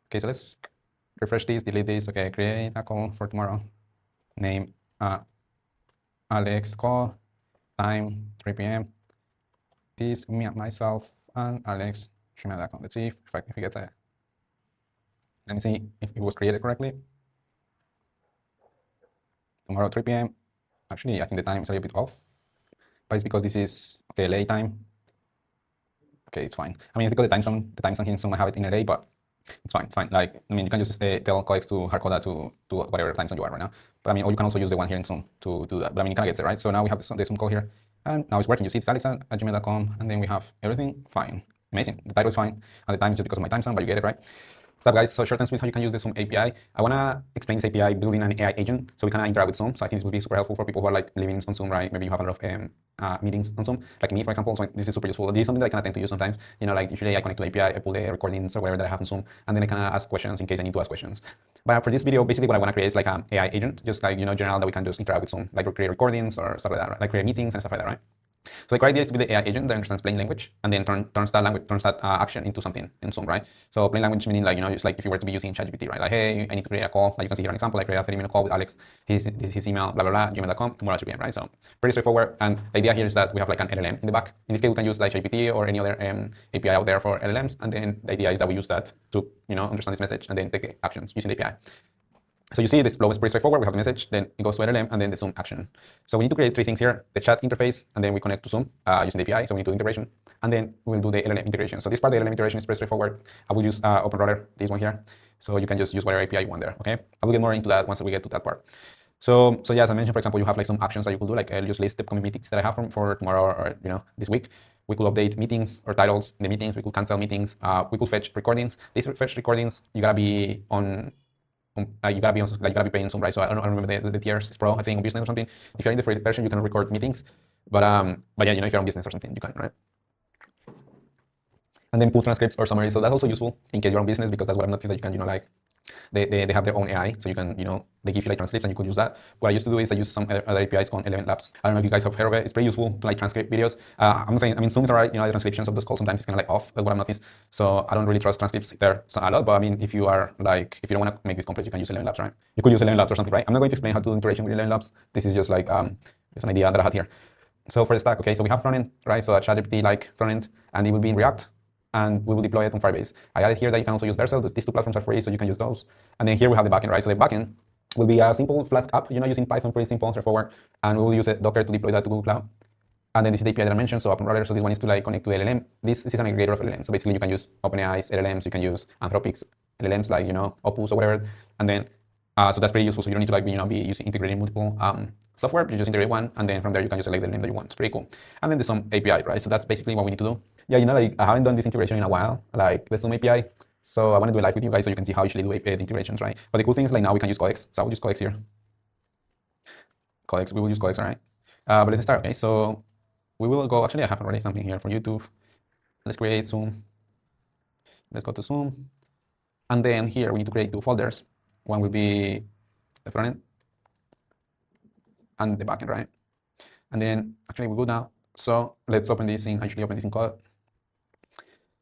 Okay, so let's refresh this, delete this. Okay, create a call for tomorrow. Name Alex call, time 3 p.m. This me and myself and Alex gmail.com. Let's see if we get that. Let me see if it was created correctly. Tomorrow 3 p.m. Actually, I think the time is a little bit off, but it's because this is okay LA time. Okay, it's fine. I mean, it's because the time zone here in Zoom I have it in LA, but it's fine. It's fine. Like, I mean, you can just tell colleagues to hardcode that to whatever time zone you are right now. But I mean, or you can also use the one here in Zoom to do that. But I mean, you kind of get it, right? So now we have the Zoom call here, and now it's working. You see, it's alex@gmail.com, and then we have everything fine. Amazing. The title is fine, and the time is just because of my time zone, but you get it, right? What's up, guys? So short and sweet, how you can use the Zoom API. I want to explain this API building an AI agent so we can interact with Zoom. So I think this will be super helpful for people who are like living on Zoom, right? Maybe you have a lot of meetings on Zoom, like me, for example. So this is super useful. This is something that I kind of tend to use sometimes. You know, like usually I connect to API, I pull the recordings or whatever that I have on Zoom, and then I kind of ask questions in case I need to ask questions. But for this video, basically what I want to create is like an AI agent, just like, you know, general that we can just interact with Zoom, like create recordings or stuff like that, right? Like create meetings and stuff like that, right? So the core idea is to be the AI agent that understands plain language and then turns that action into something in Zoom, right? So plain language meaning like, you know, just like if you were to be using ChatGPT, right? Like, hey, I need to create a call. Like you can see here an example, like create a 30-minute call with Alex. This is his email, blah, blah, blah, gmail.com, tomorrow at 2 p.m., right? So pretty straightforward. And the idea here is that we have like an LLM in the back. In this case, we can use like ChatGPT or any other API out there for LLMs. And then the idea is that we use that to, you know, understand this message and then take actions using the API. So you see this flow is pretty straightforward. We have the message, then it goes to LLM, and then the Zoom action. So we need to create three things here: the chat interface, and then we connect to Zoom using the API. So we need to do integration, and then we'll do the LLM integration. So this part of the LLM integration is pretty straightforward. I will use OpenRouter, this one here. So you can just use whatever API you want there. Okay, I will get more into that once we get to that part. So yeah, as I mentioned, for example, you have like some actions that you could do. Like I'll just list the upcoming meetings that I have for tomorrow or you know this week. We could update meetings or titles in the meetings. We could cancel meetings. We could fetch recordings. These fetch recordings, you gotta be on. You gotta be paying Zoom, right? So I don't remember the tiers. It's Pro, I think, business or something. If you're in the free version, you can record meetings, but yeah, you know, if you're on business or something, you can, right? And then pull transcripts or summaries. So that's also useful in case you're on business, because that's what I've noticed that you can, you know, like they have their own AI, so you can, you know, they give you like transcripts and you could use that. What I used to do is I use some other APIs called Element Labs. I don't know if you guys have heard of it. It's pretty useful to like transcript videos. I'm saying, I mean, Zoom is alright, you know, the transcriptions of those calls sometimes it's kind of like off. That's what I've noticed. So I don't really trust transcripts there a lot. But I mean, if you are like, if you don't want to make this complex, you can use Element Labs, right? You could use Element Labs or something, right? I'm not going to explain how to do integration with Element Labs. This is just like just an idea that I had here. So for the stack, okay, so we have frontend, right? So a ChatGPT like frontend, and it will be in React, and we will deploy it on Firebase. I added here that you can also use Vercel. These two platforms are free, so you can use those. And then here we have the backend, right? So the backend will be a simple Flask app, you know, using Python, pretty simple, straightforward. And we will use Docker to deploy that to Google Cloud. And then this is the API that I mentioned, so OpenRouter. So this one is to like connect to the LLM. This is an aggregator of LLM. So basically you can use OpenAI's LLMs, you can use Anthropic's LLMs like, you know, Opus or whatever. And then, so that's pretty useful. So you don't need to like, you know, be integrating multiple software. You just integrate one, and then from there you can just select the name that you want. It's pretty cool. And then there's some API, right? So that's basically what we need to do. Yeah, you know, like I haven't done this integration in a while, like the Zoom API. So I want to do it live with you guys so you can see how I usually do the integrations, right? But the cool thing is like now we can use codecs. So I will use codecs here. Codecs, we will use codecs, all right? But let's start, okay? So we will go, actually I have already something here for YouTube. Let's create Zoom. Let's go to Zoom. And then here we need to create two folders. One will be the front end and the backend, right? And then actually we go now. So let's open this in, actually open this in code.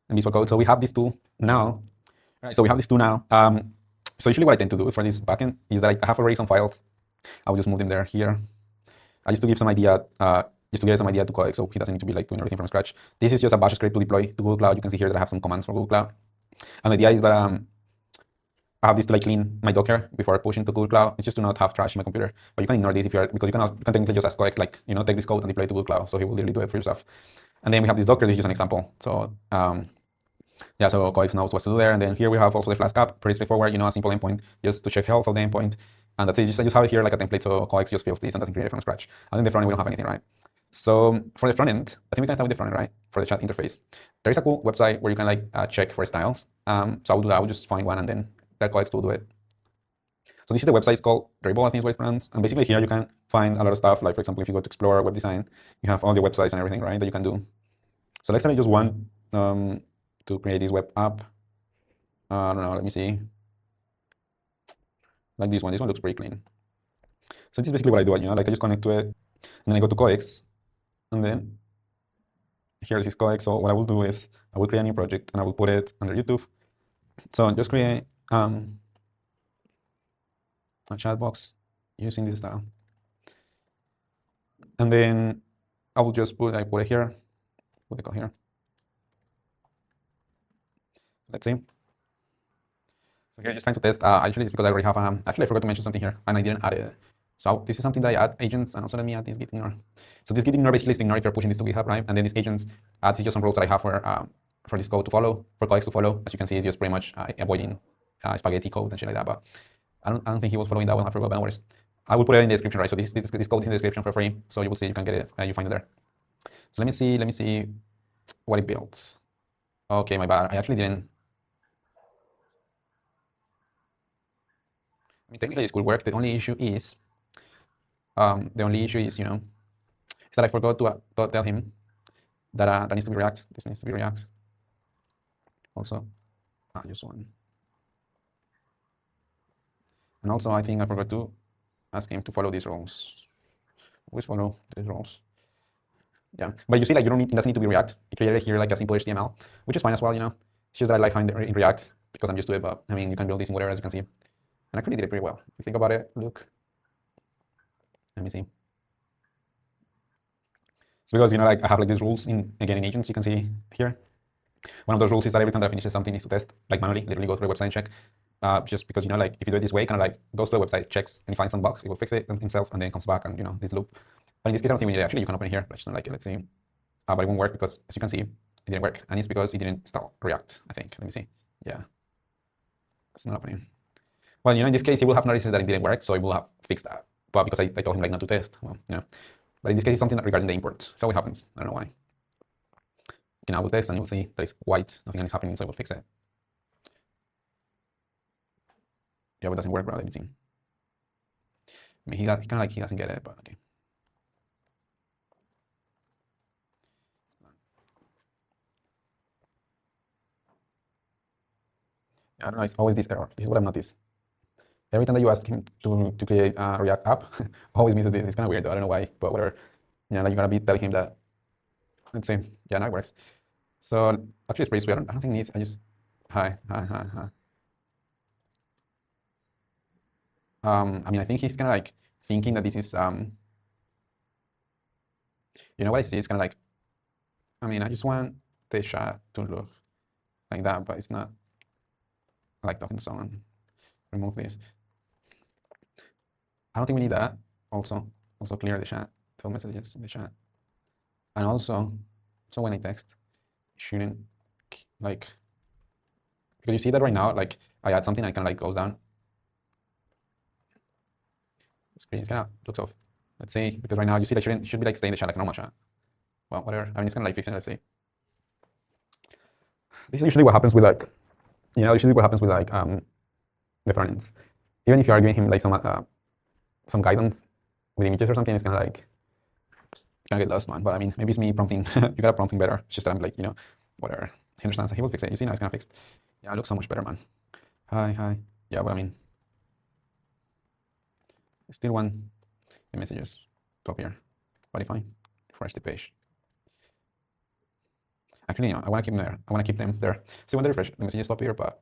And Visual Code. So we have these two now. Right. So we have these two now. So usually what I tend to do for this backend is that I have already some files. I will just move them there here. I used to give some idea, just to get some idea to codec, so he doesn't need to be like doing everything from scratch. This is just a bash script to deploy to Google Cloud. You can see here that I have some commands for Google Cloud. And the idea is that I have this to like clean my Docker before pushing to Google Cloud. It's just to not have trash in my computer. But you can ignore this if you're, because you can technically just ask codec, like, you know, take this code and deploy it to Google Cloud. So he will literally do it for yourself. And then we have this Docker. This is just an example. So yeah, so codecs knows what to do there. And then here we have also the Flask app, pretty straightforward, you know, a simple endpoint just to check health of the endpoint. And that's it. I just have it here like a template, so codecs just fills this and doesn't create it from scratch. And then the front end, we don't have anything, right? So for the front end, I think we can start with the front end, right? For the chat interface. There is a cool website where you can like check for styles. So I will do that. I will just find one and then tell codecs to do it. So this is the website. It's called Dribble, I think is what it's pronounced. And basically here you can find a lot of stuff. Like for example, if you go to Explore web design, you have all the websites and everything, right, that you can do. So let's say just one to create this web app. I don't know, let me see. Like this one looks pretty clean. So this is basically what I do, you know, like I just connect to it, and then I go to codecs, and then here is codecs. So what I will do is I will create a new project and I will put it under YouTube. So just create a chat box using this style. And then I will just put it here, put the call here. Let's see. So here, just trying to test. Actually, it's because I already have. Actually, I forgot to mention something here, and I didn't add it. So this is something that I add agents, and also let me add this git ignore. So this git ignore basically is to ignore if you're pushing this to GitHub, right? And then these agents adds just some rules that I have for this code to follow, for colleagues to follow. As you can see, it's just pretty much avoiding spaghetti code and shit like that. But I don't think he was following that one. I forgot, but no worries. I will put it in the description, right? So this code is in the description for free, so you will see, you can get it, you find it there. So let me see what it builds. Okay, my bad. I actually didn't. I mean, technically this could work. The only issue is, you know, is that I forgot to tell him that that needs to be React. This needs to be React. Also, just one. And also, I think I forgot to ask him to follow these rules. Always follow these rules. Yeah, but you see, like, you don't need, it doesn't need to be React. It created here like a simple HTML, which is fine as well, you know. It's just that I like how in React because I'm used to it, but I mean, you can build this in whatever, as you can see. And I actually did it pretty well. If you think about it, look. Let me see. It's because, you know, like I have like these rules in agents, you can see here. One of those rules is that every time that I finish something, needs to test, like manually, literally go through the website and check. Just because, you know, like if you do it this way, kind of like goes to the website, checks, and he finds some bug, he will fix it himself, and then comes back, and you know, this loop. But in this case, I don't think we need it. Actually, you can open it here, but I just don't like it. Let's see. But it won't work because, as you can see, it didn't work, and it's because it didn't install React, I think. Let me see. Yeah, it's not opening. Well, you know, in this case, he will have noticed that it didn't work, so he will have fixed that. But because I told him like not to test, well, you know. But in this case, it's something regarding the import. So it happens. I don't know why. Okay, now we'll test, and you'll see that it's white. Nothing is happening, so we'll fix it. Yeah, but it doesn't work, bro. Let me see. I mean, he kind of like he doesn't get it, but okay. I don't know. It's always this error. This is what I've noticed. Every time that you ask him to create a React app, always misses this. It's kind of weird, though. I don't know why, but whatever. You know, like you're gonna be telling him that. Let's see. Yeah, now it works. So actually, it's pretty sweet. I don't think it needs. I just hi. I mean, I think he's kind of like thinking that this is you know what I see? It's kind of like, I mean, I just want the chat to look like that, but it's not. I like talking to someone. Remove this. I don't think we need that. Also clear the chat. Tell messages in the chat. And also, so when I text, shouldn't like, because you see that right now, like I add something, I kind of like goes down. The screen kind of looks off. Let's see, because right now you see that should be like stay in the chat like a normal chat. Well, whatever. I mean, it's kind of like fixing it. Let's see. This is usually what happens with like, you know, the front ends. Even if you are giving him like some guidance with images or something, it's kind of like gonna get lost, man. But I mean, maybe it's me prompting. You gotta prompting better. It's just that I'm like, you know, whatever. He understands. He will fix it. You see, now it's kind of fixed. Yeah, it looks so much better, man. Hi. Yeah, but I mean, I still want the messages to appear. But if I refresh the page, actually, you know, I want to keep them there. I want to keep them there. So when they refresh, the messages stop here. But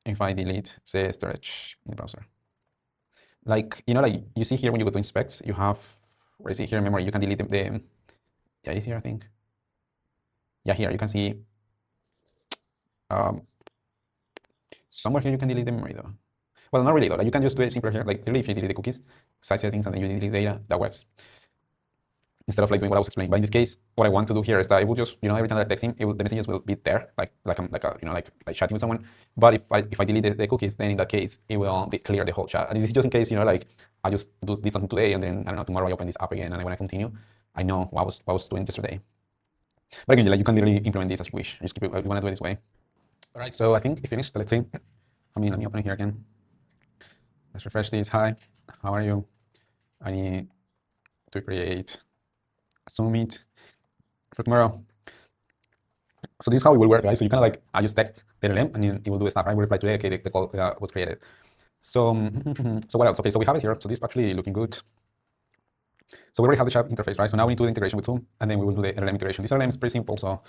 if I delete, say, storage in the browser, like, you know, like you see here when you go to inspect, you have, where is it here in memory? You can delete the yeah, it's here, I think. Yeah, here you can see somewhere here you can delete the memory though. Well, not really though. Like, you can just do it simpler here. Like really, if you delete the cookies, site settings, and then you delete data, that works. Instead of like doing what I was explaining. But in this case, what I want to do here is that it will just, you know, every time that I text him, the messages will be there, like I'm you know, like chatting with someone. But if I delete the cookies, then in that case, it will clear the whole chat. And this is just in case, you know, like I just did something today, and then I don't know, tomorrow I open this app again, and I want to continue. I know what I was doing yesterday. But again, like you can literally implement this as you wish. You just keep it. You want to do it this way. All right. So I think it finished. Let's see. I mean, let me open it here again. Let's refresh this. Hi, how are you? I need to create a Zoom meet for tomorrow. So this is how it will work, right? So you kind of like, I just text the LLM, and then it will do stuff, right? We reply today, okay, the call was created. So, so what else? Okay, so we have it here. So this is actually looking good. So we already have the chat interface, right? So now we need to do the integration with Zoom, and then we will do the LLM integration. This LLM is pretty simple, so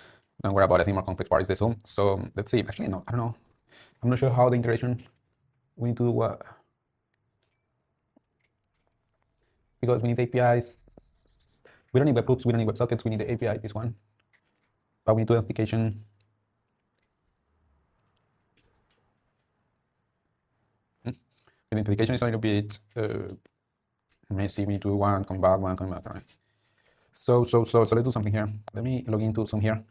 don't worry about it. I think more complex part is the Zoom. So let's see. Actually, no, I don't know. I'm not sure how the integration. We need to do what? Because we need APIs. We don't need webhooks. We don't need WebSockets. We need the API, this one. But we need to do application. The authentication is a little bit messy. We need to do one, come back, right? So let's do something here. Let me log into Zoom here. All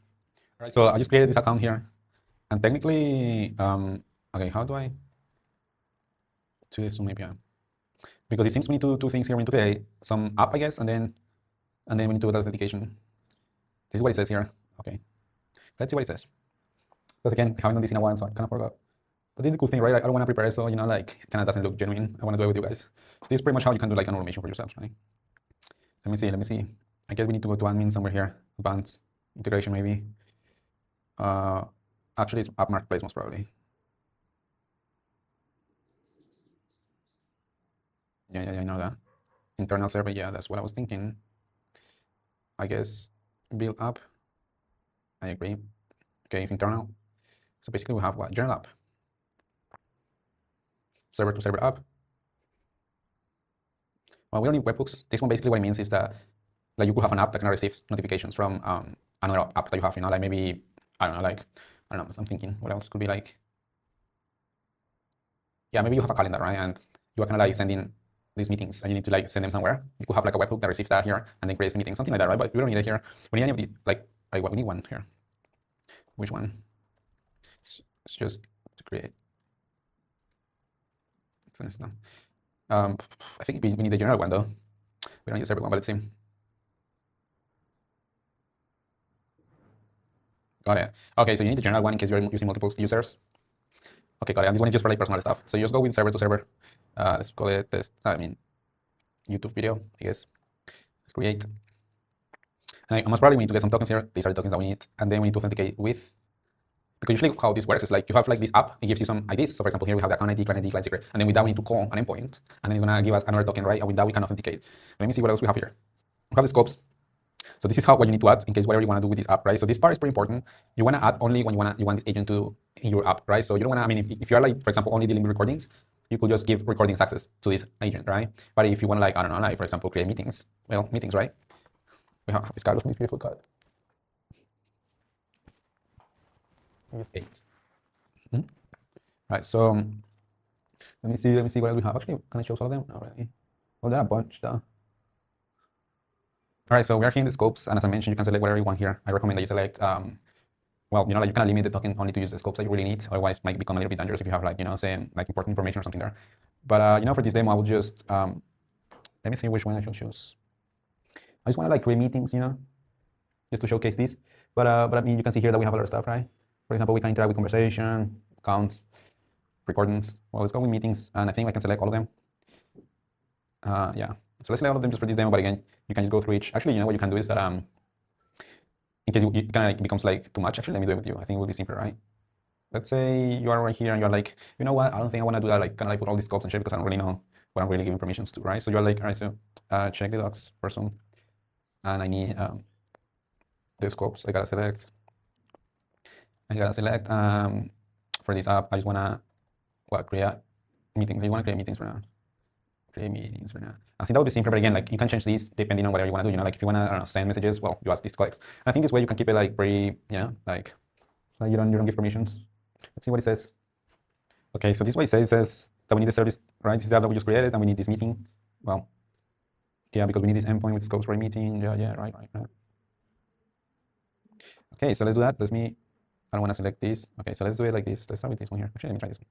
right, so I just created this account here, and technically, okay, how do I do this Zoom API? Because it seems we need to do two things here. We need to create some app, I guess, and then we need to do the authentication. This is what it says here. Okay, let's see what it says. Because again, I haven't done this in a while, so I kind of forgot. But this is the cool thing, right? I don't want to prepare it, so like it kind of doesn't look genuine. I want to do it with you guys. So this is pretty much how you can do like an automation for yourselves, right? Let me see. I guess we need to go to admin somewhere here. Advanced integration maybe. Actually, it's app marketplace most probably. Yeah, I know that. Internal server, yeah, that's what I was thinking. I guess build app. I agree. Okay, it's internal. So basically we have what? General app. Server to server app. Well, we don't need webhooks. This one basically what it means is that like you could have an app that can receive notifications from another app that you have, like maybe, I don't know, I'm thinking what else could be like. Yeah, maybe you have a calendar, right? And you are kind of like sending these meetings and you need to like send them somewhere. You could have like a webhook that receives that here and then creates the meeting, something like that, right? But we don't need it here. We need any of the, like we need one here. Which one? It's just to create. I think we need the general one though. We don't use everyone, but let's see. Got it. Okay, so you need the general one in case you're using multiple users. Okay, got it. And this one is just for like personal stuff. So you just go with server to server. Let's call it this. YouTube video, I guess. Let's create. And most probably we need to get some tokens here. These are the tokens that we need, and then we need to authenticate with. Because usually how this works is like you have like this app, it gives you some IDs. So for example, here we have the account ID, client secret, and then with that we need to call an endpoint, and then it's gonna give us another token, right? And with that we can authenticate. Let me see what else we have here. We have the scopes. So this is what you need to add in case whatever you want to do with this app, right? So this part is pretty important. You want to add only when you want this agent to in your app, right? So you don't want to. If you are like, for example, only dealing with recordings, you could just give recordings access to this agent, right? But if you want like, I don't know, like for example, create meetings, well, meetings, right? We have this card with this beautiful card. With 8. Right. So let me see what else we have. Actually, can I show some of them? Not really. Well, there are a bunch though. All right, so we are here in the scopes, and as I mentioned, you can select whatever you want here. I recommend that you select, well, like you can limit the token only to use the scopes that you really need. Otherwise, it might become a little bit dangerous if you have like, say like important information or something there. But for this demo, I will just let me see which one I should choose. I just want to like create meetings, just to showcase this. But I mean, you can see here that we have a lot of stuff, right? For example, we can interact with conversation, accounts, recordings. Well, let's go with meetings, and I think I can select all of them. Yeah. So let's select all of them just for this demo, but again, you can just go through each. Actually, what you can do is that in case it kind of like becomes like too much, actually, let me do it with you. I think it will be simpler, right? Let's say you are right here and you're like, you know what? I don't think I want to do that, like kind of like put all these scopes and shit because I don't really know what I'm really giving permissions to, right? So you're like, all right, so check the docs for Zoom, and I need the scopes. I gotta select for this app. I just wanna create meetings. You wanna create meetings for now. Create meetings for now. I think that would be simpler, but again, like you can change these depending on whatever you want to do. Like if you want to, I don't know, send messages, well, you ask these colleagues. And I think this way you can keep it like pretty, like you don't give permissions. Let's see what it says. Okay, so this way it says that we need the service, right? This is the app that we just created, and we need this meeting. Well, yeah, because we need this endpoint with scopes for a meeting. Yeah, right. Okay, so let's do that. I don't want to select this. Okay, so let's do it like this. Let's start with this one here. Actually, let me try this one.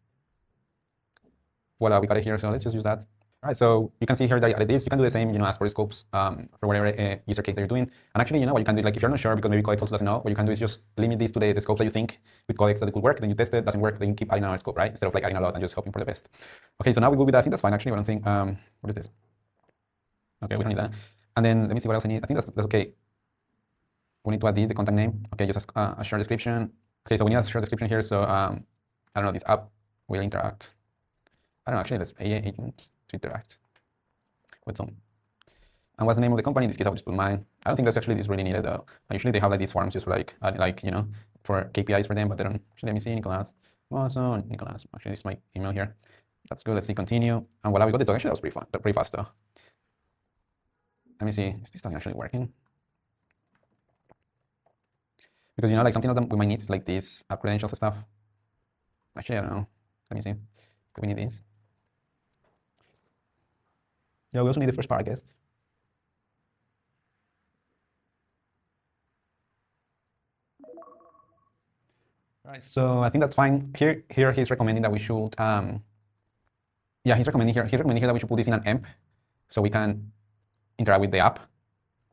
Voila, we got it here. So let's just use that. All right, so you can see here that I added this. You can do the same, as for scopes for whatever user case that you're doing. And actually, what you can do, like if you're not sure, because maybe Codex also doesn't know, what you can do is just limit this to the scope that you think with Codex that it could work. Then you test it, doesn't work, then you keep adding another scope, right? Instead of like adding a lot and just hoping for the best. Okay, so now we go with that. I think that's fine actually. I don't think, what is this? Okay, we don't need that. And then let me see what else I need. I think that's okay. We need to add the contact name. Okay, just a short description. Okay, so we need a short description here. So I don't know, this app will interact. I don't know, actually, let's pay agent to interact with Zoom. And what's the name of the company? In this case, I'll just put mine. I don't think that's actually this really needed though. Usually they have like these forms just for like you know, for KPIs for them, but they don't. Actually, let me see, Nicolas. Awesome, Nicolas. Actually, this is my email here. That's good. Let's see, continue. And voila, we got the token. Actually, that was pretty fun, pretty fast though. Let me see, is this token actually working? Because you know, like something else that we might need is like these app credentials and stuff. Actually, I don't know. Let me see. Do we need these? Yeah, we also need the first part, I guess. Right, so I think that's fine. Here he's recommending that we should yeah, he's recommending here that we should put this in an emp so we can interact with the app.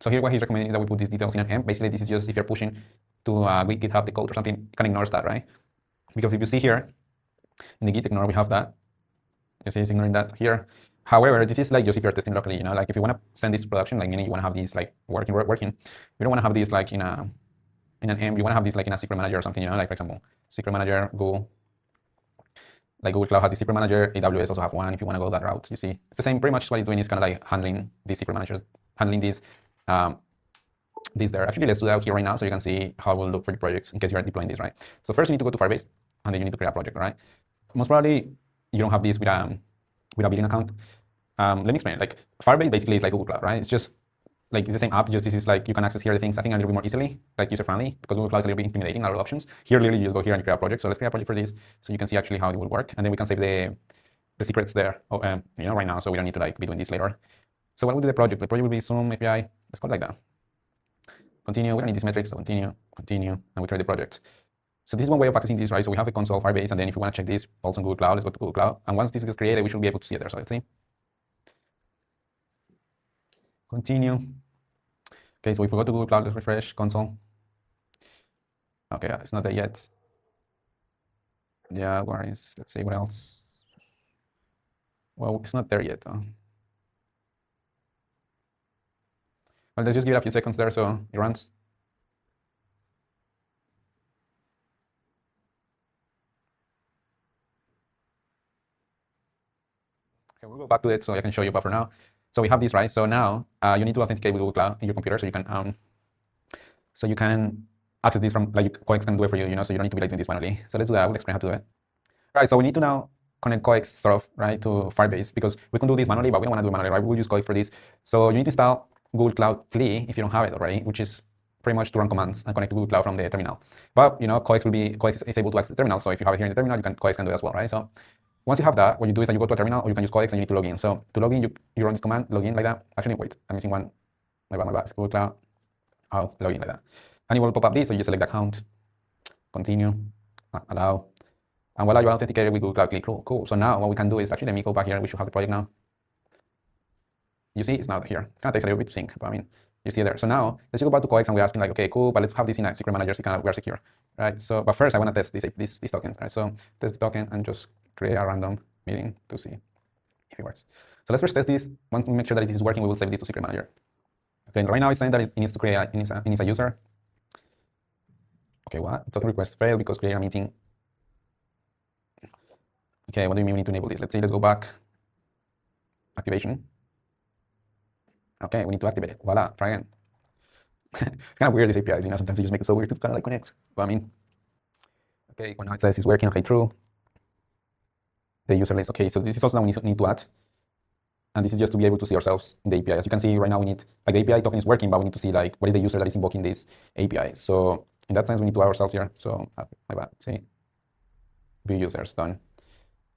So here what he's recommending is that we put these details in an emp. Basically, this is just if you're pushing to GitHub the code or something, you can ignore that, right? Because if you see here in the git ignore, we have that. You see it's ignoring that here. However, this is like just if you're testing locally, you know, like if you want to send this to production, like meaning you want to have these like working, you don't want to have these like in an emp, you want to have these like in a secret manager or something, you know, like for example, secret manager, Google. Like Google Cloud has the secret manager, AWS also have one if you want to go that route. You see, it's the same. Pretty much what it's doing is kind of like handling these secret managers, handling these there. Actually, let's do that here right now so you can see how it will look for your projects in case you are deploying this, right? So first you need to go to Firebase and then you need to create a project, right? Most probably you don't have this with a billing account. Let me explain. Like Firebase basically is like Google Cloud, right? It's just like it's the same app, just this is like you can access here the things I think a little bit more easily, like user friendly, because Google Cloud is a little bit intimidating, a lot of options. Here literally you just go here and you create a project. So let's create a project for this so you can see actually how it will work, and then we can save the secrets there, you know, right now, so we don't need to like be doing this later. So what will do the project? The project will be some API. Let's call it like that. Continue. We don't need this metric, so continue, and we create the project. So this is one way of accessing this, right? So we have the console Firebase, and then if you want to check this also in Google Cloud, let's go to Google Cloud. And once this gets created, we should be able to see it there. So let's see. Continue. Okay, so if we go to Google Cloud, let's refresh console. Okay, it's not there yet. Yeah, where is, let's see what else. Well, it's not there yet. Well, let's just give it a few seconds there so it runs. Okay, we'll go back to it so I can show you, but for now, so we have this, right? So now you need to authenticate with Google Cloud in your computer so you can access this from, like, Coex can do it for you, you know, so you don't need to be like doing this manually. So let's do that. I will explain how to do it. All right, so we need to now connect Coex sort of, right, to Firebase, because we can do this manually, but we don't want to do it manually, right? We'll use Coex for this. So you need to install Google Cloud CLI if you don't have it already, which is pretty much to run commands and connect to Google Cloud from the terminal. But you know, Coex is able to access the terminal. So if you have it here in the terminal, Coex can do it as well, right? So once you have that, what you do is that you go to a terminal, or you can use Codex and you need to log in. So to log in, you run this command, log in like that. Actually, wait, I'm missing one. My bad. It's Google Cloud. I'll log in like that. And it will pop up this, so you just select the account, continue, allow. And voila, you're authenticated with Google Cloud CLI. Cool. So now what we can do is, actually, let me go back here. We should have the project now. You see, it's not here. It kind of takes a little bit to sync, but I mean, you see it there. So now let's go back to Codex and we're asking like, okay, cool, but let's have this in a secret manager so we're secure, right? So, but first I want to test this token, right? So test the token and just create a random meeting to see if it works. So let's first test this. Once we make sure that it is working, we will save this to secret manager. Okay, right now it's saying that it needs to create it needs a user. Okay, what? Token request failed because create a meeting. Okay, what do you mean we need to enable this? Let's go back. Activation. Okay, we need to activate it. Voila, try again. It's kind of weird, these APIs, you know, sometimes you just make it so weird to kind of like connect. But I mean, okay, when now it says it's working, okay, true. The user list, okay, so this is also now we need to add. And this is just to be able to see ourselves in the API. As you can see right now, we need, like, the API token is working, but we need to see like what is the user that is invoking this API. So in that sense, we need to add ourselves here. So my bad, see, view users, done.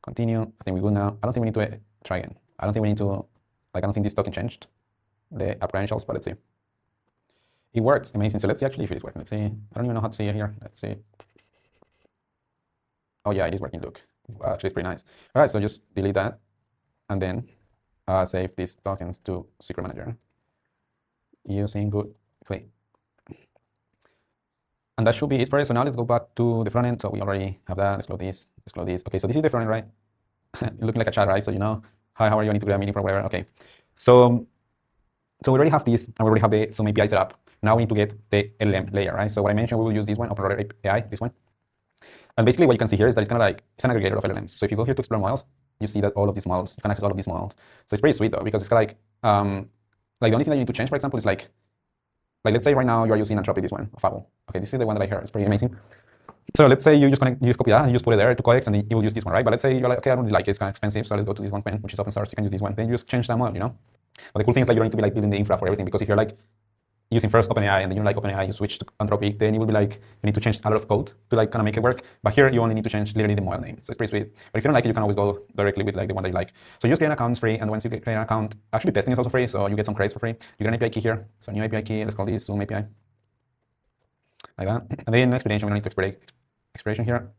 Continue, I think we're good now. I don't think we need to try again. I don't think we need to, like, I don't think this token changed the app credentials, but let's see. It works, amazing. So let's see actually if it is working. Let's see, I don't even know how to see it here. Let's see. Oh yeah, it is working, look. Actually, it's pretty nice. All right, so just delete that and then save these tokens to secret manager using Google CLI. And that should be it for it. So now let's go back to the front end. So we already have that. Let's close this. Okay, so this is the front end, right? Looking like a chat, right? So you know, hi, how are you? I need to create a meeting for whatever. Okay, so we already have this, and we already have some API set up. Now we need to get the LLM layer, right? So what I mentioned, we will use this one, OpenRouter API, this one. And basically what you can see here is that it's kind of like, it's an aggregator of LLMs. So if you go here to explore models, you see that all of these models, you can access all of these models. So it's pretty sweet though, because it's like Like the only thing that you need to change, for example, is like let's say right now you are using Entropy, this one, Fable. Okay, this is the one that I heard. It's pretty amazing. So let's say you just copy that and you just put it there to codecs, and then you will use this one, right? But let's say you're like, okay, I don't really like it, it's kind of expensive, so let's go to this one pen, which is open source. You can use this one. Then you just change that model, you know. But the cool thing is like you don't need to be like building the infra for everything, because if you're like using first OpenAI and then you like OpenAI, you switch to Anthropic, then you will be like, you need to change a lot of code to like kind of make it work. But here you only need to change literally the model name. So it's pretty sweet. But if you don't like it, you can always go directly with like the one that you like. So you just create an account, it's free, and once you create an account, actually testing is also free, so you get some credits for free. You get an API key here. So new API key, let's call this Zoom API. Like that. And then explanation, we don't need to expiration here.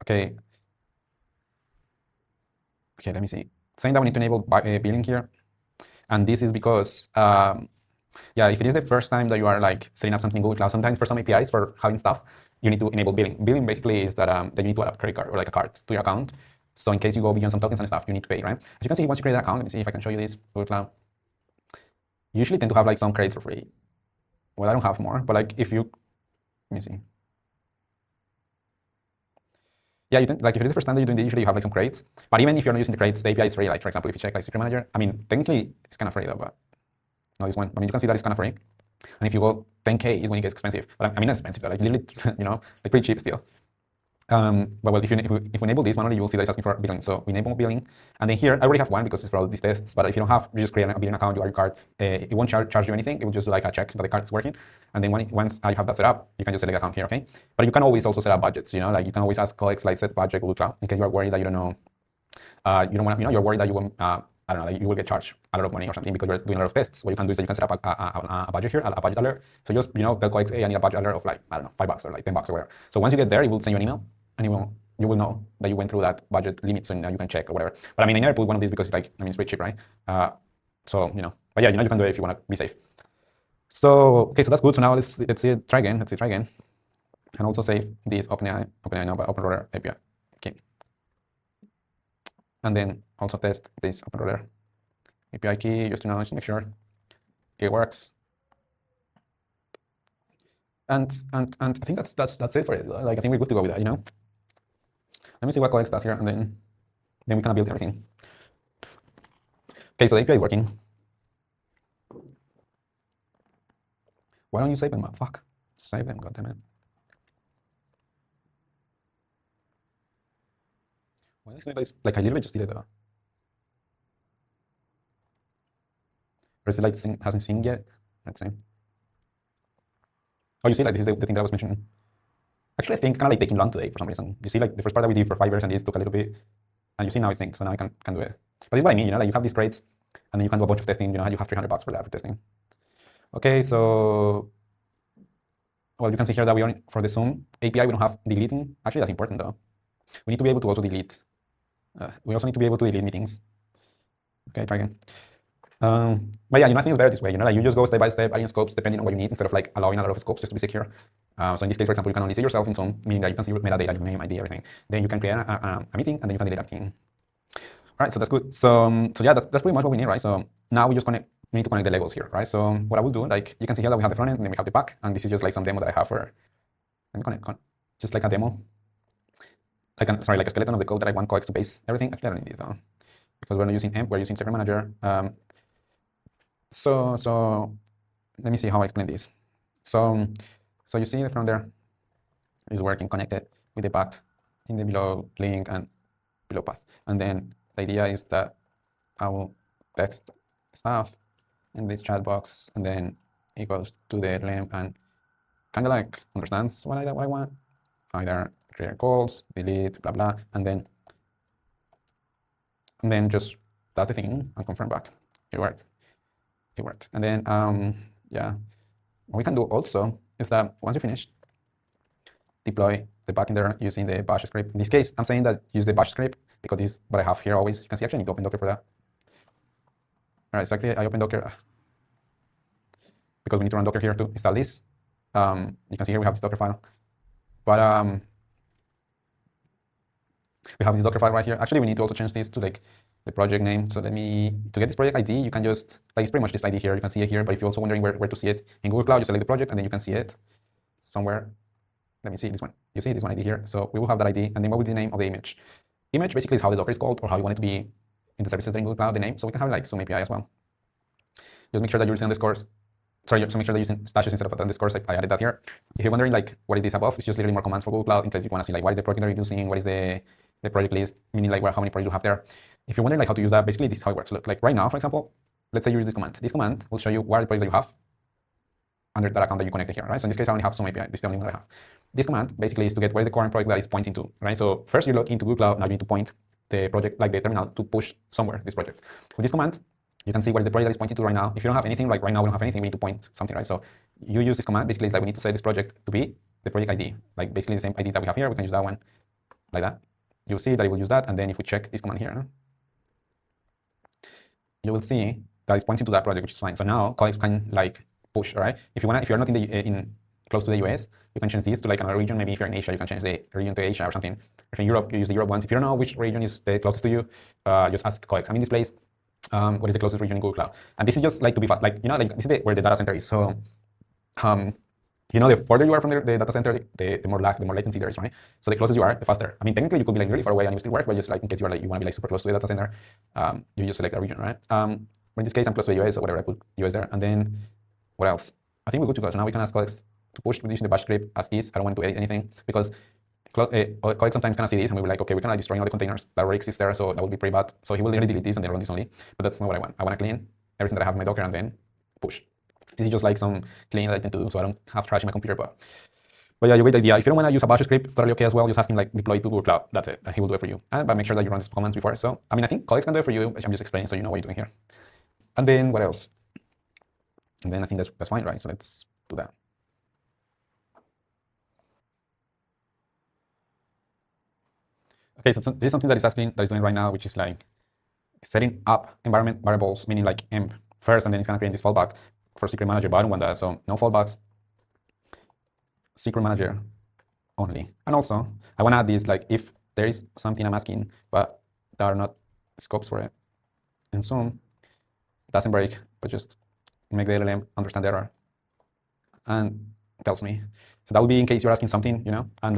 Okay. Okay, let me see. Saying that we need to enable billing here. And this is because yeah, if it is the first time that you are like setting up something in Google Cloud, sometimes for some APIs for having stuff, you need to enable billing. Billing basically is that that you need to add a credit card or like a card to your account. So in case you go beyond some tokens and stuff, you need to pay, right? As you can see, once you create an account, let me see if I can show you this Google Cloud. You usually tend to have like some credits for free. Well, I don't have more, but like if you, let me see. Yeah, you tend, like if it is the first time that you're doing this, usually you have like some credits. But even if you're not using the credits, the API is free. Like for example, if you check like Secret Manager, I mean, technically it's kind of free though, but no, this one. I mean, you can see that it's kind of free. And if you go 10K is when it gets expensive. But I mean, not expensive, like literally, you know, like pretty cheap still. But well, if we enable this manually, you will see that it's asking for billing. So we enable billing, and then here I already have one because it's for all these tests. But if you don't have, you just create a billing account, you add your card. It won't charge you anything. It will just do like a check that the card is working. And then once you have that set up, you can just select account here, okay? But you can always also set up budgets. You know, like you can always ask colleagues like set budget Google Cloud in case you are worried that you don't know, you don't want, you know, you're worried that you won't. I don't know, like you will get charged a lot of money or something because you're doing a lot of tests. What you can do is that you can set up a budget here, a budget alert. So just, you know, tell colleagues, hey, I need a budget alert of like, I don't know, $5 or like $10 or whatever. So once you get there, it will send you an email and you will know that you went through that budget limit, so now you can check or whatever. But I mean, I never put one of these because it's like, I mean, it's pretty cheap, right? So, you know, but yeah, you know, you can do it if you want to be safe. So, okay, so that's good. So now let's see it, try again. Let's see, try again. And also save this OpenAI no, but OpenRouter API. Okay. And then also test this OpenRouter API key just to know, just make sure it works. And I think that's it for it. Like I think we're good to go with that, you know. Let me see what colleagues does here, and then we can build everything. Okay, so the API working. Why don't you save them? Fuck, save them, goddammit. Why is it like I literally just did it though? Or is it like hasn't synced yet? Let's see. Oh, you see, like this is the thing that I was mentioning. Actually, I think it's kind of like taking long today for some reason. You see, like the first part that we did for 5 years and this took a little bit, and you see now it's synced, so now I can do it. But this is what I mean, you know, like you have these crates, and then you can do a bunch of testing. You know, you have $300 for that for testing. Okay, so well, you can see here that we only for the Zoom API we don't have deleting. Actually, that's important though. We need to be able to also delete. We also need to be able to delete meetings. Okay, try again. But yeah, you know, I think it's better this way. You know, like you just go step by step, adding scopes depending on what you need instead of like allowing a lot of scopes just to be secure. So in this case, for example, you can only see yourself in Zoom, meaning that you can see your metadata, your name, ID, everything. Then you can create a meeting, and then you can delete that meeting. All right, so that's good. So yeah, that's pretty much what we need, right? So now we just we need to connect the Legos here, right? So what I will do, like you can see here that we have the front end, and then we have the back, and this is just like some demo that I have for. Let me connect, just like a demo, like a skeleton of the code that I want colleagues to base everything. Actually, I don't need this though, because we're not using AMP, we're using Secret Manager. So let me see how I explain this. So you see the front there is working connected with the back in the below link and below path. And then the idea is that I will text stuff in this chat box, and then it goes to the LAMP and kind of like understands what I want. Either create calls, delete, blah blah, and then just does the thing and confirm back. It worked. It worked. And then yeah, what we can do also is that once you finish, deploy the backend there using the bash script. In this case, I'm saying that use the bash script because this is what I have here always. You can see actually I need to open Docker for that. All right, so actually I open Docker because we need to run Docker here to install this. You can see here we have this Docker file, but we have this Docker file right here. Actually, we need to also change this to like the project name. So to get this project ID, you can just, like it's pretty much this ID here. You can see it here, but if you're also wondering where to see it in Google Cloud, you select the project and then you can see it somewhere. Let me see this one. You see this one ID here. So we will have that ID, and then what will be the name of the image? Image basically is how the Docker is called or how you want it to be in the services in Google Cloud, the name. So we can have like Zoom API as well. just make sure that you're using underscores. Sorry, just make sure that you're using stashes instead of underscores. I added that here. If you're wondering like what is this above, it's just literally more commands for Google Cloud in case you want to see like what is the project that you're using, what is the project list, meaning like how many projects you have there. If you're wondering like how to use that, basically this is how it works. Look, like right now, for example, let's say you use this command. This command will show you what are the projects that you have under that account that you connected here, right? So in this case, I only have some API. This is the only one that I have. This command basically is to get what is the current project that is pointing to, right? So first you log into Google Cloud. Now you need to point the project, like the terminal, to push somewhere this project. With this command, you can see what is the project that is pointing to right now. If you don't have anything, like right now we don't have anything, we need to point something, right? So you use this command. Basically, it's like we need to set this project to be the project ID, like basically the same ID that we have here. We can use that one like that. You'll see that it will use that. And then if we check this command here, you will see that it's pointing to that project, which is fine. So now colleagues can like push, right? If you're not in the close to the US, you can change this to like another region. Maybe if you're in Asia, you can change the region to Asia or something. If you're in Europe, you use the Europe ones. If you don't know which region is the closest to you, just ask colleagues. I'm in this place. What is the closest region in Google Cloud? And this is just like to be fast. Like, you know, like this is where the data center is. So, you know, the further you are from the data center, the more lag, the more latency there is, right? So the closer you are, the faster. I mean, technically you could be like really far away and you still work, but just like in case you're like you want to be like super close to the data center, you just select a region, right? In this case, I'm close to the US, so whatever, I put US there. And then what else? I think we're good to go. So now we can ask colleagues to push using the bash script as is. I don't want to edit anything because colleagues sometimes can see this and we'll be like, okay, we can like destroying all the containers that already exist there, so that would be pretty bad. So he will literally delete this and then run this only. But that's not what I want. I want to clean everything that I have in my Docker and then push. This is just like some cleaning that I tend to do, so I don't have trash in my computer. But yeah, you get the idea. If you don't want to use a bash script, it's totally okay as well. Just ask him like deploy to Google Cloud. That's it. And he will do it for you. But make sure that you run these commands before. So I mean, I think colleagues can do it for you. I'm just explaining so you know what you're doing here. And then what else? And then I think that's fine, right? So let's do that. Okay, so this is something that is doing right now, which is like setting up environment variables, meaning like emp first, and then it's gonna create this fallback for secret manager. But I don't want that, so no fallbacks. Secret manager only. And also, I want to add this like if there is something I'm asking, but there are not scopes for it, and soon it doesn't break, but just make the LLM understand the error and tells me. So that would be in case you're asking something, you know, and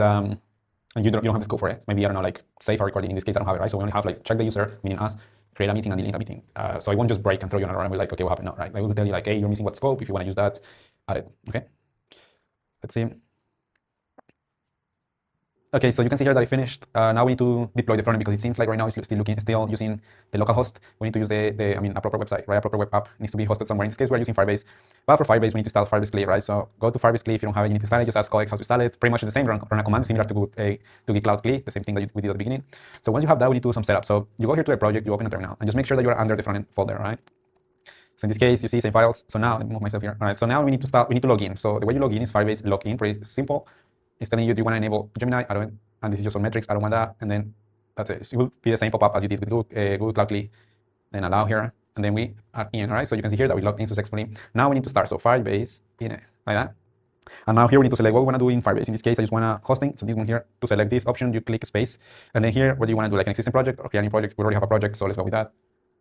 you don't have the scope for it. Maybe, I don't know, like save a recording. In this case, I don't have it, right? So we only have like check the user, meaning us, create a meeting and delete a meeting. So I won't just break and throw you an error and be like, okay, what happened? No, right? I will tell you like, hey, you're missing what scope. If you want to use that, add it. Okay. Let's see. Okay, so you can see here that I finished. Now we need to deploy the front end because it seems like right now it's still using the local host. We need to use a proper website, right? A proper web app needs to be hosted somewhere. In this case, we're using Firebase. But for Firebase, we need to install Firebase CLI, right? So go to Firebase CLI. If you don't have it, you need to install it. Just ask colleagues how to install it. Pretty much the same. Run a command similar to Git Cloud CLI, the same thing that we did at the beginning. So once you have that, we need to do some setup. So you go here to a project, you open a terminal, and just make sure that you're under the front end folder, right? So in this case, you see same files. So now let me move myself here. All right. So now we need to log in. So the way you log in is Firebase login. Pretty simple. It's telling you, do you want to enable Gemini? I don't. And this is just some metrics. I don't want that. And then that's it. So it will be the same pop-up as you did with Google Cloud CLI. Then allow here. And then we are in. All right. So you can see here that we logged in successfully. Now we need to start. So Firebase in it like that. And now here we need to select what we want to do in Firebase. In this case, I just want to hosting. So this one here, to select this option, you click space. And then here, what do you want to do? Like an existing project or create a new project? We already have a project, so let's go with that.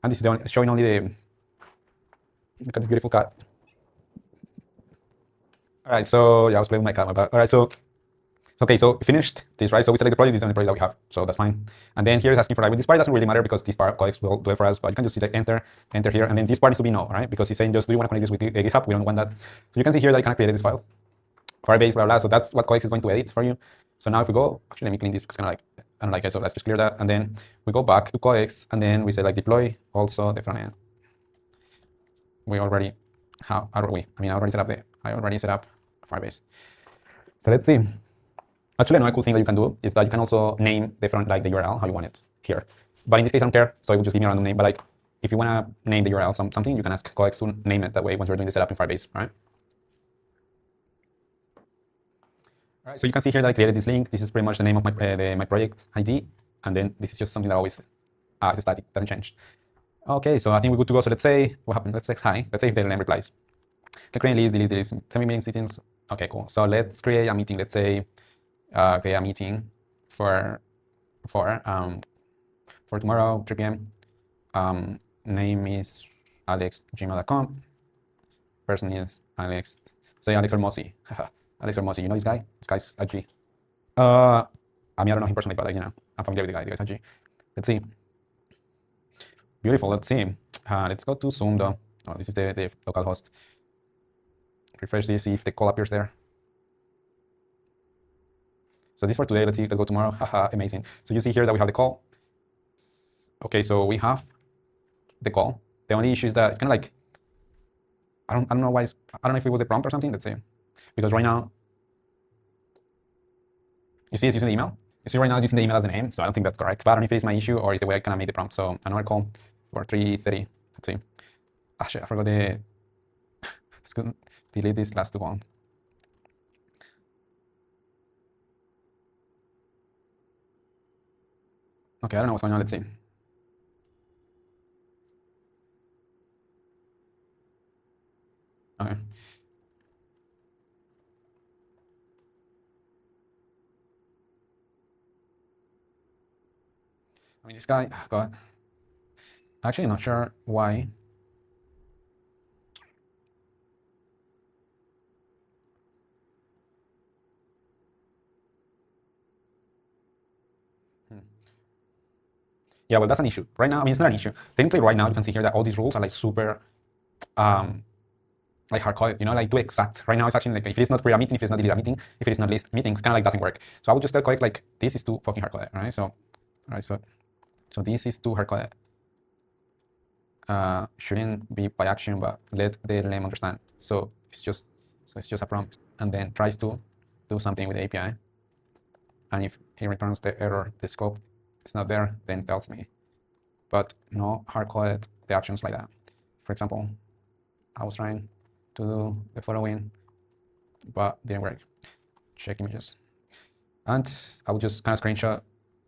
And this is showing only the, look at this beautiful cat. All right, so yeah, I was playing with my cat. All right, so okay, so we finished this, right? So we select the project. This is the only project that we have, so that's fine. And then here it's asking for like, this part doesn't really matter because this part colleagues will do it for us, but you can just select enter here, and then this part needs to be no, right? Because he's saying just, do you want to connect this with GitHub? We don't want that. So you can see here that I can create this file, Firebase, blah, blah. So that's what colleagues is going to edit for you. So now if we go, actually let me clean this because I don't like it, so let's just clear that. And then we go back to colleagues, and then we say like deploy also the front end. We already have, I already set up Firebase. So let's see. Actually, another cool thing that you can do is that you can also name the front, like the URL, how you want it here. But in this case, I don't care, so it will just give me a random name. But like, if you want to name the URL something, you can ask colleagues to name it that way once you're doing the setup in Firebase, right? All right, so you can see here that I created this link. This is pretty much the name of my project ID, and then this is just something that always is static, doesn't change. Okay, so I think we're good to go. So let's say what happened. Let's text hi. Let's say if the LLM replies. Okay, create a list, delete, send me meeting settings. Okay, cool. So let's create a meeting. Let's say create a meeting for tomorrow, 3 p.m. Name is alex@gmail.com. Person is Alex. Say Alex Ormosi. Alex Ormosi. You know this guy? This guy's a G. I mean, I don't know him personally, but like, you know, I'm familiar with the guy. The guy's a G. Let's see. Beautiful. Let's see. Let's go to Zoom though. Oh, this is the local host. Refresh this, see if the call appears there. So this for today. Let's see. Let's go tomorrow. Haha, amazing. So you see here that we have the call. Okay, so we have the call. The only issue is that it's kind of like I don't know why. I don't know if it was the prompt or something. Let's see, because right now you see it's using the email. You see right now it's using the email as the name, so I don't think that's correct. But I don't know if it's my issue or is the way I kind of made the prompt. So another call for 3:30. Let's see. Ah shit, I forgot the. Let's go delete this last one. Okay, I don't know what's going on. Let's see. Okay. I mean, this guy, oh God. Actually, I'm not sure why. Yeah, well, that's an issue. Right now, I mean, it's not an issue. Technically, right now, you can see here that all these rules are like super, like hard-coded, you know, like too exact. Right now, it's actually like if it is not create a meeting, if it's not delete a meeting, if it is not list meetings, kind of like doesn't work. So I would just tell Codec like this is too fucking hard-coded, right? So, all right, so this is too hard-coded. Shouldn't be by action, but let the LLM understand. So it's just a prompt, and then tries to do something with the API. And if it returns the error, the scope is not there, then tells me. But no hard-coded the actions like that. For example, I was trying to do the following, but didn't work. Check images. And I will just kind of screenshot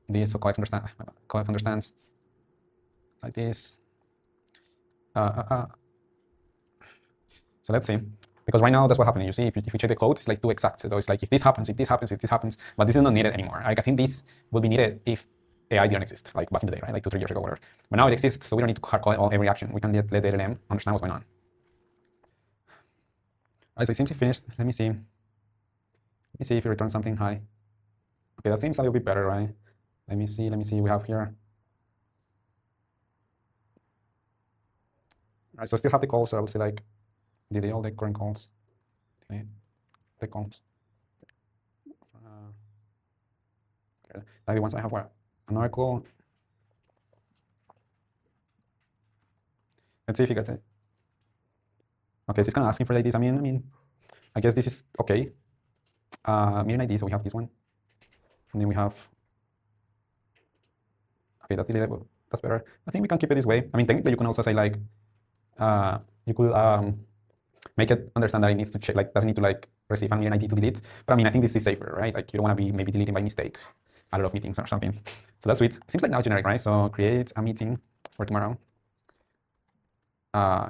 this so Codec understands like this. So let's see. Because right now that's what happening. You see, if you check the code, it's like too exact. So it's like if this happens, if this happens, if this happens, but this is not needed anymore. Like I think this will be needed if AI didn't exist, like back in the day, right? Like 2-3 years ago, whatever. But now it exists, so we don't need to hard code every action. We can let the LLM understand what's going on. All right, so it seems to finished. Let me see. Let me see if it returns something high. Okay, that seems a little bit better, right? Let me see. We have here. All right, so I still have the calls, so I will say like delete all the current calls. Delete the calls. Like once I have another call. Let's see if he gets it. Okay, so it's kind of asking for IDs. I mean, I guess this is okay. Meeting ID, so we have this one, and then we have. Okay, that's deletable. That's better. I think we can keep it this way. I mean, technically, you can also say like, you could make it understand that it needs to check, like, doesn't need to like receive a meeting ID to delete. But I mean, I think this is safer, right? Like, you don't want to be maybe deleting by mistake a lot of meetings or something. So that's sweet. Seems like now generic, right? So create a meeting for tomorrow.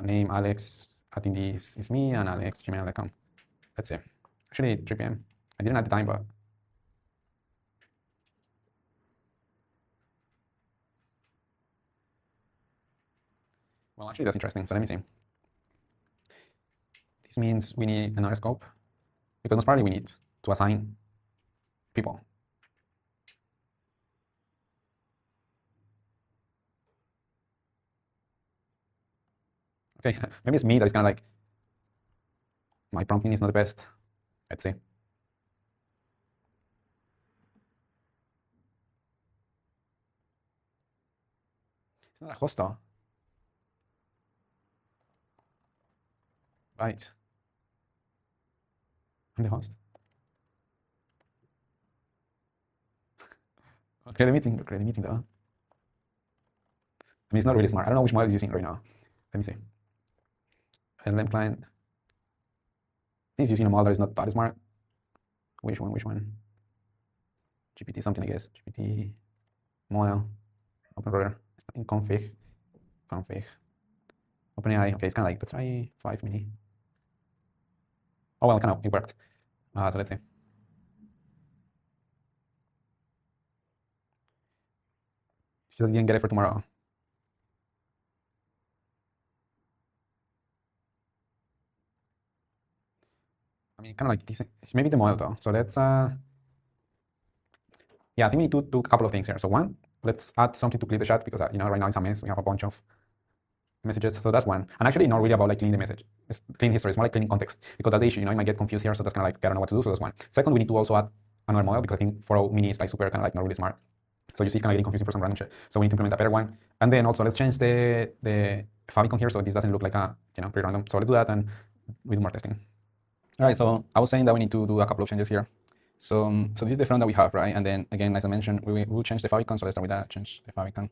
Name Alex. I think this is me and Alex gmail.com. Let's see. Actually, 3 p.m. I didn't at the time, but well, actually, that's interesting. So let me see. This means we need another scope because most probably we need to assign people. Okay, maybe it's me that is kind of like my prompting is not the best. Let's see. It's not a host though. Right. I'm the host. Create a meeting though. I mean, it's not really smart. I don't know which model it's using right now. Let me see. LLM client. He's using a model that is not that smart. Which one? GPT something, I guess. GPT model. OpenRouter. In config. OpenAI. Okay, it's kind of like, let's try 5 mini. Oh, well, kind of, it worked. So let's see. She just didn't get it for tomorrow. I mean, kind of like decent. Maybe the model though. So let's, yeah, I think we need to do a couple of things here. So one, let's add something to clear the chat because, you know, right now it's a mess. We have a bunch of messages. So that's one. And actually, not really about like cleaning the message. It's clean history. It's more like cleaning context, because that's the issue. You might get confused here. So that's kind of like I don't know what to do. So that's one. Second, we need to also add another model, because I think 4.0 mini is like super kind of like not really smart. So you see, it's kind of getting confusing for some random shit. So we need to implement a better one. And then also let's change the favicon here so this doesn't look like a pretty random. So let's do that and we do more testing. All right. So I was saying that we need to do a couple of changes here. So this is the front that we have, right? And then again, as I mentioned, we will change the favicon. So let's start with that. Change the favicon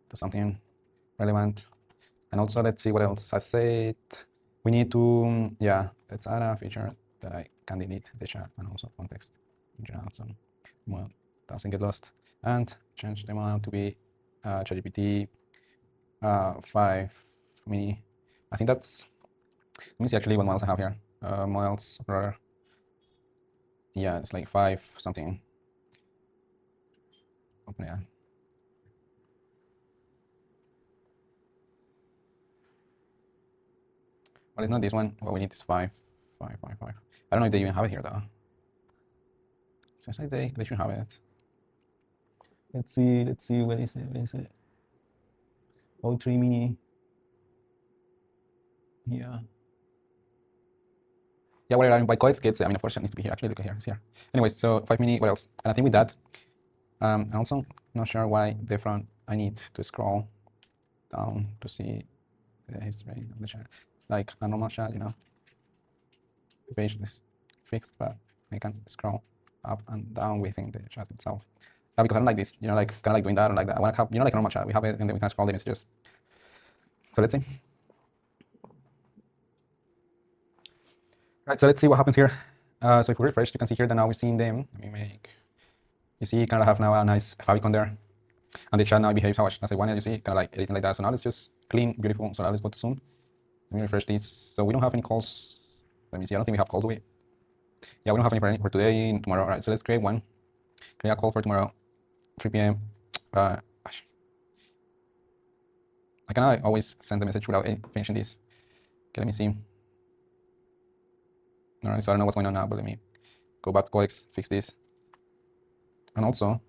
to something relevant. And also, let's see what else. I said we need to, let's add a feature that I can delete the chat and also context in general, so well, doesn't get lost. And change the model to be ChatGPT 5 mini. I think that's, let me see actually what models I have here. Models, rather. Yeah, it's like 5 something. Yeah. Well, it's not this one. What we need is 5. I don't know if they even have it here though. Seems like they should have it. Let's see, where is it? Oh, 3 mini. Yeah. Yeah, whatever. I mean, by codex gets, I mean, of course, it needs to be here. Actually, look here, it's here. Anyways, so 5 mini, what else? And I think with that, I'm also not sure why the front, I need to scroll down to see the history of the chat. Like a normal chat, you know, the page is fixed, but I can scroll up and down within the chat itself. Yeah, because I don't like this, you know, like kind of like doing that or like that. I want to have, you know, like a normal chat. We have it and then we can scroll the messages. So let's see. Right, so let's see what happens here. So if we refresh, you can see here that now we're seeing them. Let me make, you see, kind of have now a nice favicon there. And the chat now behaves as I wanted, you see, kind of like editing like that. So now let's just clean, beautiful. So now let's go to Zoom. Let me refresh this. So we don't have any calls. Let me see, I don't think we have calls, do we? Yeah, we don't have any for today and tomorrow. All right, so let's create one. Create a call for tomorrow, 3 p.m. I can always send the message without finishing this. Okay, let me see. All right, so I don't know what's going on now, but let me go back to codex, fix this. And also,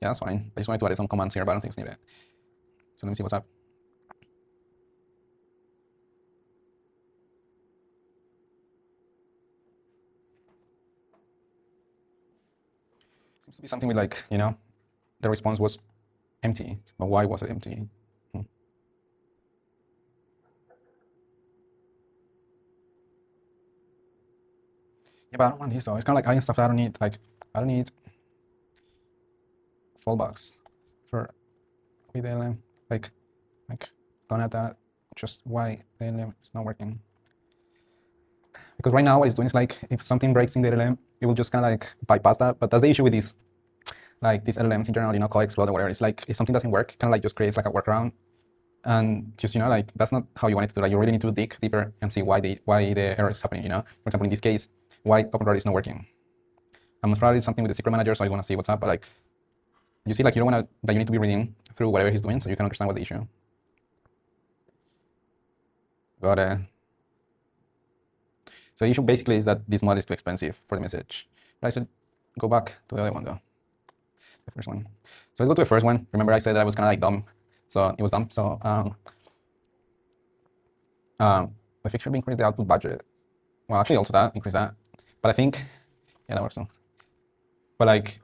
yeah, that's fine. I just wanted to add some commands here, but I don't think it's needed. So let me see what's up. Seems to be something with like, you know, the response was empty, but why was it empty? Yeah, but I don't want this though. It's kind of like adding stuff that I don't need. Like, I don't need fallbacks for with LM. Like, don't add that. Just why the LM is not working. Because right now what it's doing is like, if something breaks in the LLM, it will just kind of like bypass that. But that's the issue with this. Like these LLMs in general, you know, call explode or whatever. It's like if something doesn't work, kind of like just creates like a workaround. And just, you know, like that's not how you want it to do. Like you really need to dig deeper and see why the error is happening, you know? For example, in this case, why OpenRouter is not working. And most probably something with the secret manager, so I just want to see what's up. But like, you see, like you don't want to, like you need to be reading through whatever he's doing so you can understand what the issue. Got it. So the issue basically is that this model is too expensive for the message. Right, so go back to the other one though, the first one. So let's go to the first one. Remember I said that I was kind of like dumb. So it was dumb. So I think should increase the output budget. Well, actually also that, increase that. But I think, yeah, that works too. But like,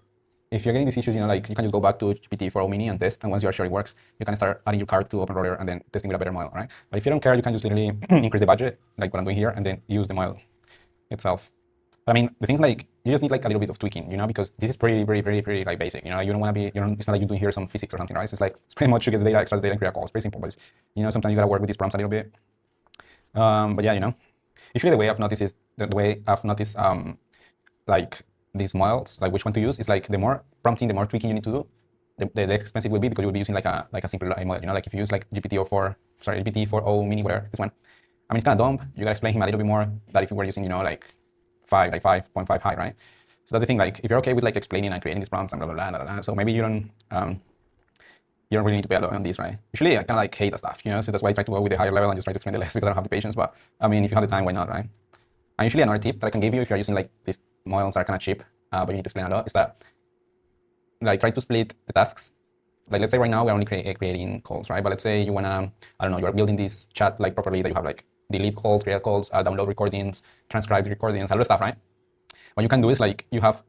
if you're getting these issues, you know, like you can just go back to GPT 4.0 mini and test. And once you're sure it works, you can start adding your card to OpenRouter and then testing with a better model, right? But if you don't care, you can just literally increase the budget, like what I'm doing here, and then use the model itself. But I mean, the thing's like, you just need like a little bit of tweaking, you know, because this is pretty like basic, you know, you don't want to be, it's not like you're doing here some physics or something, right? It's like, it's pretty much you get the data, extract the data, and create a call. It's pretty simple, but it's, you know, sometimes you got to work with these prompts a little bit. But yeah, you know, usually the way I've noticed is, like these models, like which one to use, is like the more prompting, the more tweaking you need to do, the less expensive it will be, because you will be using like a simpler model, you know, like if you use like GPT 4.0 mini, whatever, this one. I mean, it's kind of dumb. You gotta explain him a little bit more that if you were using, you know, like 5.5 high, right? So that's the thing. Like, if you're okay with like explaining and creating these prompts and blah blah blah, so maybe you don't really need to pay a lot on this, right? Usually, I kind of like hate that stuff, you know. So that's why I try to go with the higher level and just try to explain the less, because I don't have the patience. But I mean, if you have the time, why not, right? And usually, another tip that I can give you if you're using like these models are kind of cheap, but you need to explain a lot, is that like try to split the tasks like let's say right now we're only creating calls, right? But let's say you wanna, I don't know, you're building this chat like properly, that you have like delete calls, create calls, download recordings, transcribe recordings, a lot of stuff, right? What you can do is like you have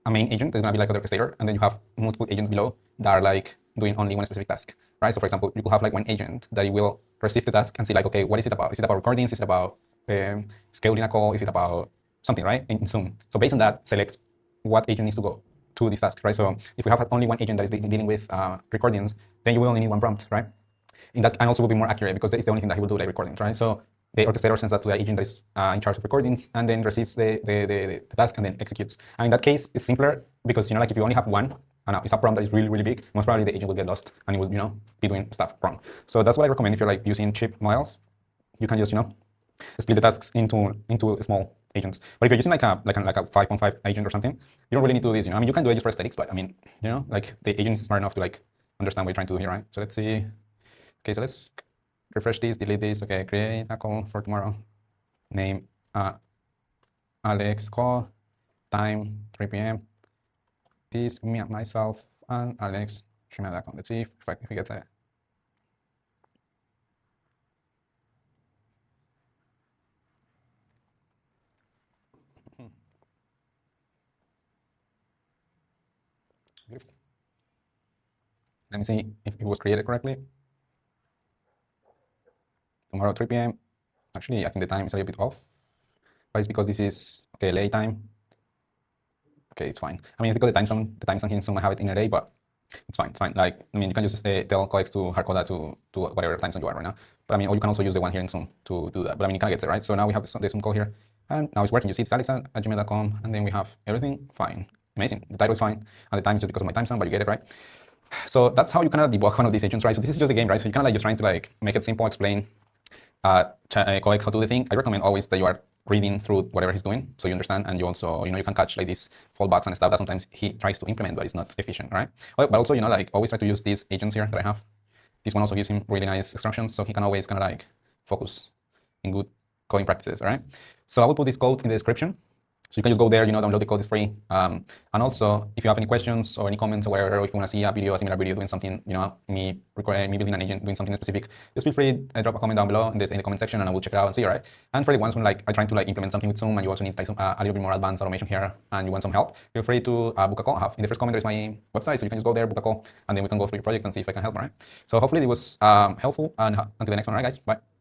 a main agent that's gonna be like an orchestrator, and then you have multiple agents below that are like doing only one specific task, right? So for example, you could have like one agent that will receive the task and see like, okay, what is it about? Is it about recordings? Is it about scheduling a call? Is it about something, right? In Zoom. So based on that, select what agent needs to go to this task, right? So if we have only one agent that is dealing with recordings, then you will only need one prompt, right? In that, and also will be more accurate because it's the only thing that he will do, like recordings, right? So the orchestrator sends that to the agent that is in charge of recordings, and then receives the task and then executes. And in that case, it's simpler because, you know, like if you only have one and it's a prompt that is really, really big, most probably the agent will get lost and it will, you know, be doing stuff wrong. So that's what I recommend if you're like using cheap models. You can just, you know, split the tasks into small agents. But if you're using like a 5.5 agent or something, you don't really need to do this. You know, I mean, you can do it just for aesthetics, but I mean, you know, like the agent is smart enough to like understand what you're trying to do here, right? So let's see. Okay, so let's refresh this, delete this. Okay, create a call for tomorrow. Name Alex call, time 3 p.m. This me and myself and Alex gmail.com. Let's see if we get that. Beautiful. Let me see if it was created correctly. Tomorrow 3 p.m. Actually, I think the time is a little bit off, but it's because this is okay late time. Okay, it's fine. I mean, it's because the time zone here in Zoom I have it in a day, but it's fine. It's fine. Like, I mean, you can just tell colleagues to hardcode that to whatever time zone you are right now. But I mean, or you can also use the one here in Zoom to do that. But I mean, it kind of gets it, right? So now we have the Zoom call here, and now it's working. You see, it's alex@gmail.com, and then we have everything fine. Amazing. The title is fine, and the time is just because of my time zone, but you get it, right? So that's how you kind of debug one of these agents, right? So this is just a game, right? So you kind of like just trying to like make it simple, explain colleagues how to do the thing. I recommend always that you are reading through whatever he's doing so you understand, and you also, you know, you can catch like these fallbacks and stuff that sometimes he tries to implement but it's not efficient, right? But also, you know, like always try to use these agents here that I have. This one also gives him really nice instructions, so he can always kind of like focus in good coding practices, all right? So I will put this code in the description. So you can just go there, you know, download the code, it's free. And also, if you have any questions or any comments or whatever, or if you want to see a video, a similar video doing something, you know, me building an agent doing something specific, just feel free, drop a comment down below in the comment section, and I will check it out and see, all right? And for the ones who like are trying to like implement something with Zoom, and you also need like a little bit more advanced automation here, and you want some help, feel free to book a call. In the first comment, there's my website, so you can just go there, book a call, and then we can go through your project and see if I can help, all right? So hopefully it was helpful, and until the next one, all right, guys, bye.